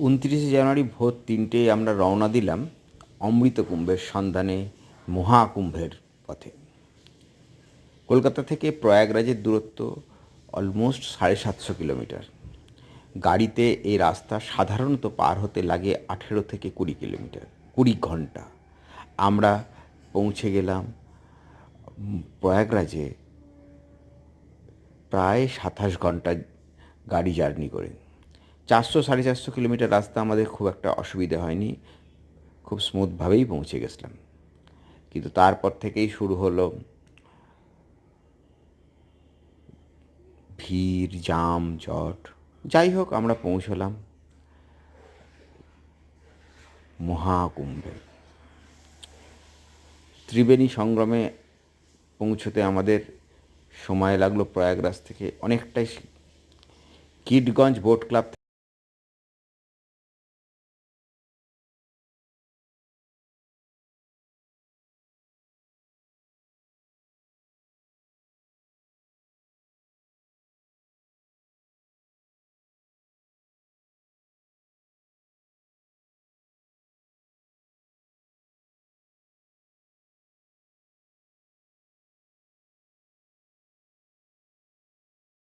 29শে জানুয়ারি ভোর 3টেয় আমরা রওনা দিলাম অমৃত কুম্ভের সন্ধানে মহাকুম্ভের পথে। কলকাতা থেকে প্রয়াগরাজের দূরত্ব অলমোস্ট 750 কিলোমিটার। গাড়িতে এই রাস্তা সাধারণত পার হতে লাগে 18 থেকে 20 কিলোমিটার, 20 ঘন্টা। আমরা পৌঁছে গেলাম প্রয়াগরাজে প্রায় 27 ঘন্টা গাড়ি জার্নি করে। 400-450 কিলোমিটার রাস্তা আমাদের খুব একটা অসুবিধা হয়নি, খুব স্মুথভাবেই পৌঁছে গেছিলাম। কিন্তু তারপর থেকেই শুরু হলো ভিড়, জাম, জট। যাই হোক, আমরা পৌঁছলাম মহাকুম্ভে। ত্রিবেণী সংগমে পৌঁছতে আমাদের সময় লাগলো প্রয়াগরাজ থেকে অনেকটাই। কিটগঞ্জ বোট ক্লাব